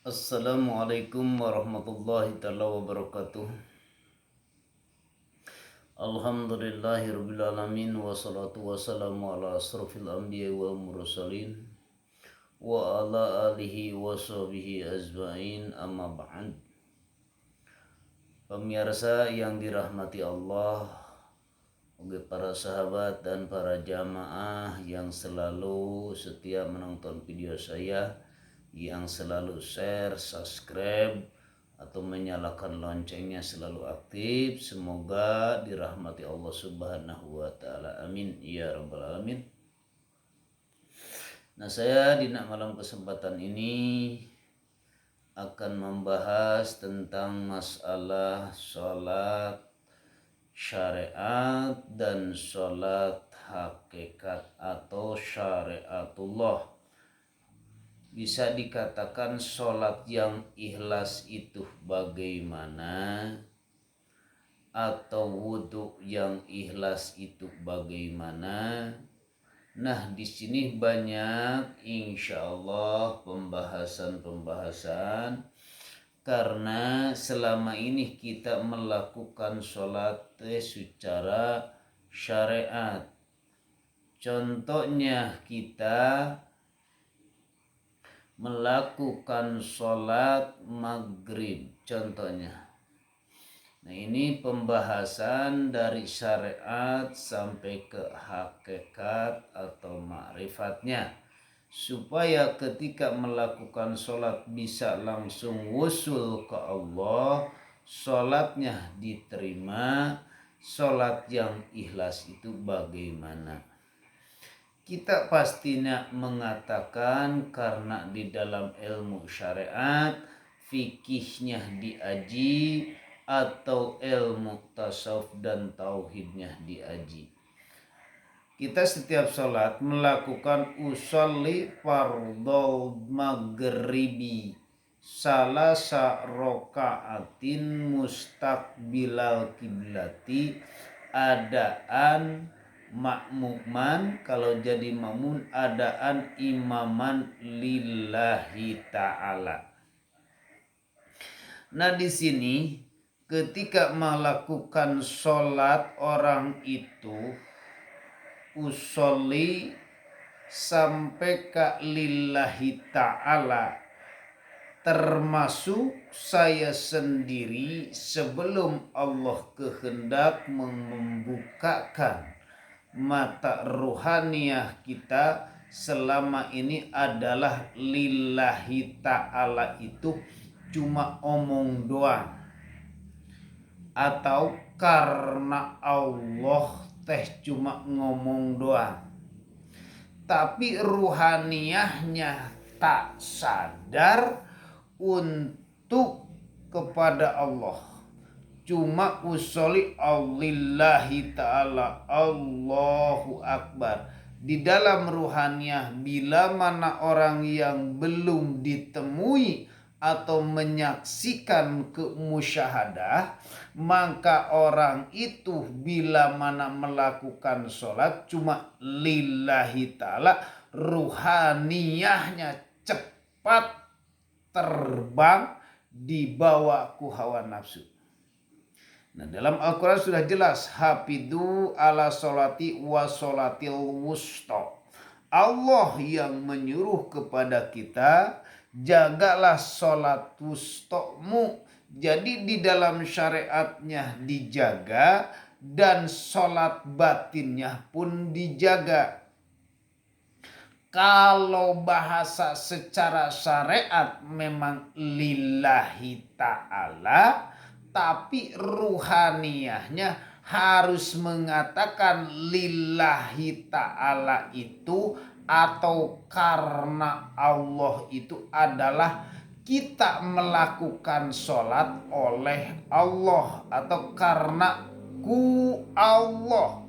Assalamualaikum warahmatullahi taala wabarakatuh. Alhamdulillahirabbil alamin wassalatu wassalamu ala asrofil anbiya wal mursalin wa ala alihi wa sahbihi ajmain, amma ba'd. Pemirsa yang dirahmati Allah, bagi para sahabat dan para jamaah yang selalu setia menonton video saya, yang selalu share, subscribe, atau menyalakan loncengnya selalu aktif. Semoga dirahmati Allah Subhanahu wa taala. Amin ya rabbal alamin. Nah, saya di malam kesempatan ini akan membahas tentang masalah sholat syariat dan sholat hakikat atau syariatullah. Bisa dikatakan sholat yang ikhlas itu bagaimana, atau wudhu yang ikhlas itu bagaimana. Nah, di sini banyak insya Allah pembahasan karena selama ini kita melakukan sholat secara syariat. Contohnya kita melakukan sholat maghrib contohnya. Nah, ini pembahasan dari syariat sampai ke hakikat atau ma'rifatnya, supaya ketika melakukan sholat bisa langsung wusul ke Allah, sholatnya diterima. Sholat yang ikhlas itu bagaimana? Kita pastinya mengatakan karena di dalam ilmu syariat, fikihnya diaji, atau ilmu tasawuf dan tauhidnya diaji. Kita setiap sholat melakukan usolli fardhu maghribi salasa rokaatin mustaqbilal kiblati adaan makmuman, kalau jadi makmum adaan imaman lillahi ta'ala. Nah, di sini ketika melakukan sholat orang itu usolli sampai ke lillahi ta'ala, termasuk saya sendiri sebelum Allah kehendak membukakan mata ruhaniyah kita selama ini adalah lillahi ta'ala, itu cuma omong doang, atau karena Allah teh cuma ngomong doang, tapi ruhaniyahnya tak sadar untuk kepada Allah. Cuma usoli Allahi ta'ala, Allahu Akbar. Di dalam ruhaniyah, bila mana orang yang belum ditemui atau menyaksikan kemusyahadah, maka orang itu bila mana melakukan sholat cuma lillahi ta'ala, ruhaniyahnya cepat terbang dibawa ku hawa nafsu. Nah, dalam Al-Quran sudah jelas, hafidu ala sholati wa sholatil wusta. Allah yang menyuruh kepada kita, jagalah sholat wustamu. Jadi di dalam syariatnya dijaga, dan sholat batinnya pun dijaga. Kalau bahasa secara syariat memang lillahi ta'ala, tapi ruhaniyahnya harus mengatakan lillahi ta'ala itu, atau karena Allah itu adalah kita melakukan sholat oleh Allah, atau karena ku Allah.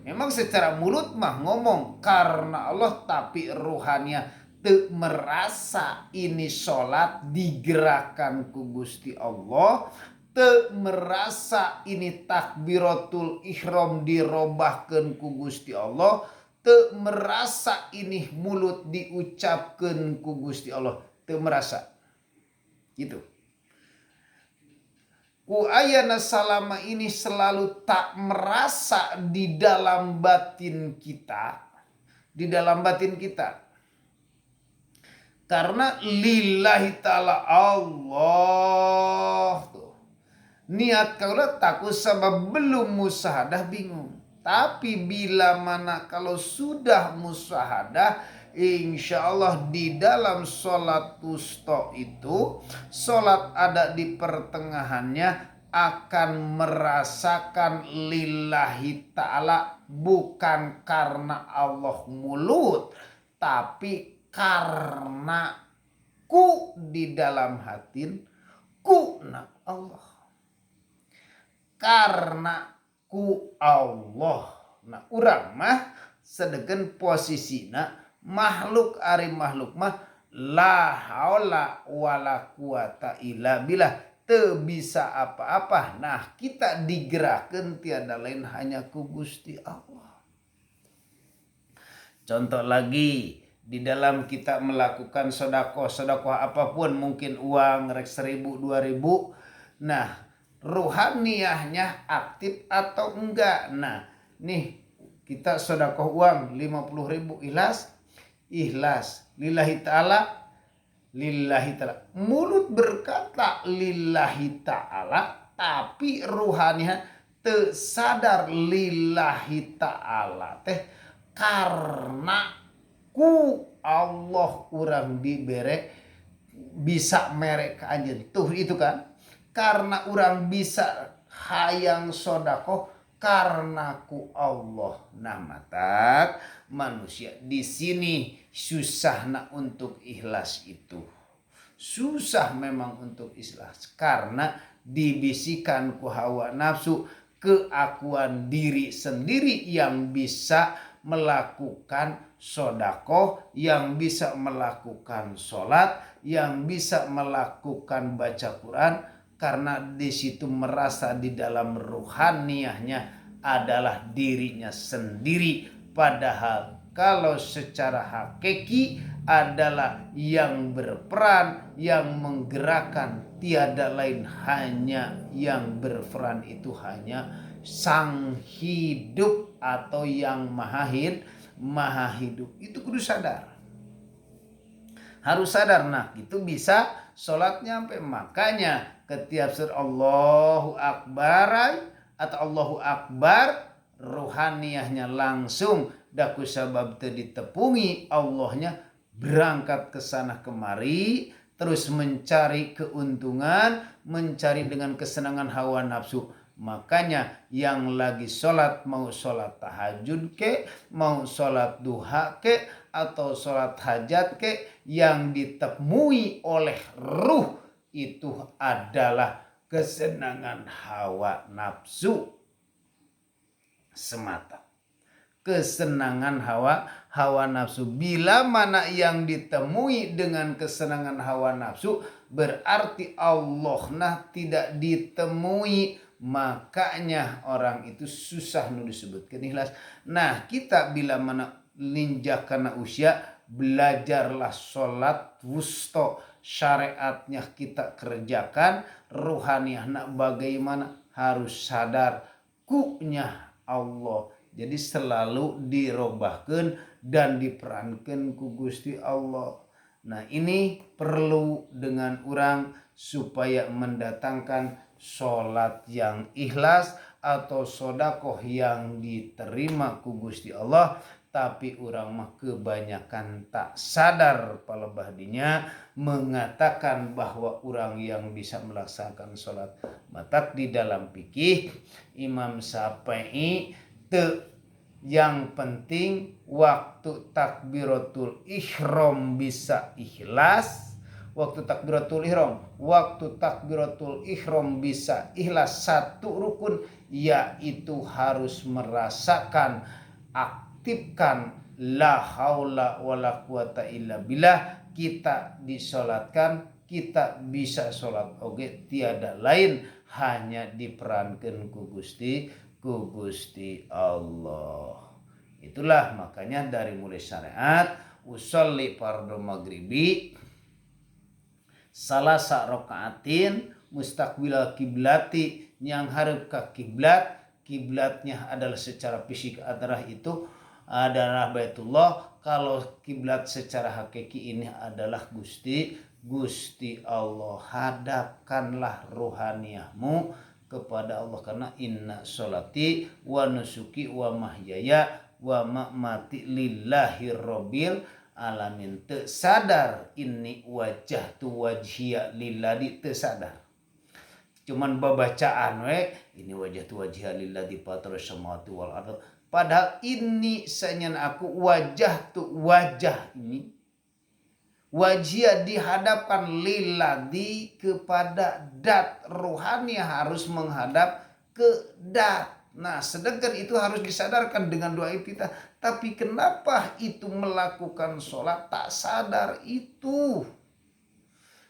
Memang secara mulut mah ngomong karena Allah, tapi ruhannya teu merasa ini sholat digerakkan ku Gusti Allah, teu merasa ini takbiratul ihram dirobahkeun ku Gusti Allah, teu merasa ini mulut diucapkeun ku Gusti Allah, teu merasa. Gitu. Ku ayana salama ini selalu tak merasa di dalam batin kita. Di dalam batin kita. Karena lillahi ta'ala Allah. Tuh. Niat kau takut sebab belum musyahadah bingung. Tapi bila mana kalau sudah musyahadah, insya Allah di dalam sholat wusta itu, sholat ada di pertengahannya akan merasakan lillahi ta'ala bukan karena Allah mulut, tapi karena ku di dalam hatin ku na Allah. Karena ku Allah. Nah urang mah sedegen posisina makhluk ari makhluk mah la haula wala quwata illa billah, teu bisa apa-apa. Nah kita digerakkan tiada lain hanya ku Gusti Allah. Contoh lagi, di dalam kita melakukan sodakoh apapun, mungkin uang rek 1.000 2.000, nah ruhaniyahnya aktif atau enggak. Nah nih kita sodakoh uang 50.000, ikhlas lillahi ta'ala, mulut berkata lillahi ta'ala tapi ruhaninya tersadar lillahi ta'ala teh karena ku Allah urang dibere bisa merek anjeun tuh itu kan. Karena orang bisa hayang sodako karena ku Allah. Nah matak manusia di sini susah untuk ikhlas itu. Susah memang untuk ikhlas karena dibisikan ku hawa nafsu, keakuan diri sendiri yang bisa melakukan sodako, yang bisa melakukan sholat, yang bisa melakukan baca Quran. Karena di situ merasa di dalam ruhaniyahnya adalah dirinya sendiri. Padahal kalau secara hakiki adalah yang berperan, yang menggerakkan, tiada lain hanya yang berperan itu hanya sang hidup atau yang maha hidup. Itu kudu sadar. Harus sadar. Nah itu bisa sholatnya sampai. Makanya ketiap surah Allahu Akbar atau Allahu Akbar, ruhaniyahnya langsung daku sabab teu ditepungi, Allahnya berangkat ke sana kemari terus mencari keuntungan, mencari dengan kesenangan hawa nafsu. Makanya yang lagi sholat, mau sholat tahajud ke, mau sholat duha ke, atau sholat hajat ke, yang ditemui oleh ruh itu adalah kesenangan hawa nafsu semata. Kesenangan hawa nafsu. Bila mana yang ditemui dengan kesenangan hawa nafsu, berarti Allah tidak ditemui. Makanya orang itu susah disebutkan ikhlas. Nah kita bila mana linjak karena usia, belajarlah sholat wusta, syariatnya kita kerjakan, ruhaniyahna bagaimana harus sadar kunya Allah. Jadi selalu dirobahkan dan diperankan ku Gusti Allah. Nah ini perlu dengan orang supaya mendatangkan sholat yang ikhlas atau sodakoh yang diterima ku Gusti Allah. Tapi orang mah kebanyakan tak sadar palebahdinya mengatakan bahwa orang yang bisa melaksanakan sholat. Matak di dalam fikih Imam Syafi'i yang penting waktu takbiratul ihram bisa ikhlas. Waktu takbiratul ihram bisa ikhlas, satu rukun yaitu harus merasakan, aktifkan la haula wala quwata illa billah. Kita disolatkan, kita bisa sholat oge, tiada lain hanya diperankan ku Gusti Allah. Itulah makanya dari mulai syariat usolli fardhu maghribi salasa rakaatin mustaqbilal kiblati yang harap ke kiblat. Kiblatnya adalah secara fisik adalah itu adalah Baitullah. Kalau kiblat secara hakiki ini adalah Gusti Allah. Hadapkanlah rohaniahmu kepada Allah, karena inna sholati wa nusuki wa mahyaya wa mamati lillahi rabbil alamin. Teu sadar ini wajah tu wajhiya lillahi, teu sadar. Cuman babacaan we ini wajah tu wajhiya lillahi fatarus samawati wal ardh. Padahal ini sanyan aku wajah tu wajah ini wajhiya dihadapkan lillahi kepada dat, rohani harus menghadap ke dat. Nah, sedangkan itu harus disadarkan dengan doa kita. Tapi kenapa itu melakukan sholat tak sadar itu?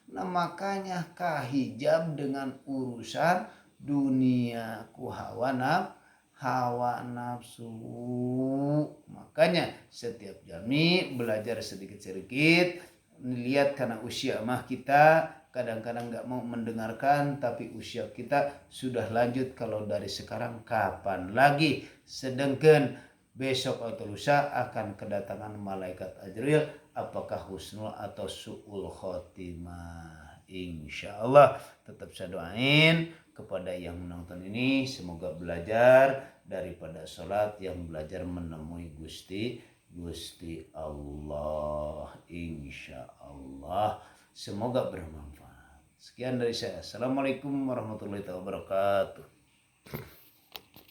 Nah, makanya kahijab dengan urusan dunia ku hawa nafsu. Makanya setiap jami belajar sedikit-sedikit. Lihat karena usia mah kita kadang-kadang gak mau mendengarkan, tapi usia kita sudah lanjut. Kalau dari sekarang kapan lagi? Sedangkan besok atau lusa akan kedatangan malaikat Ajril, apakah husnul atau su'ul khotimah. Insya Allah tetap saya doain kepada yang menonton ini, semoga belajar daripada sholat, yang belajar menemui Gusti Allah. Insya Allah semoga bermanfaat. Sekian dari saya. Assalamualaikum warahmatullahi wabarakatuh.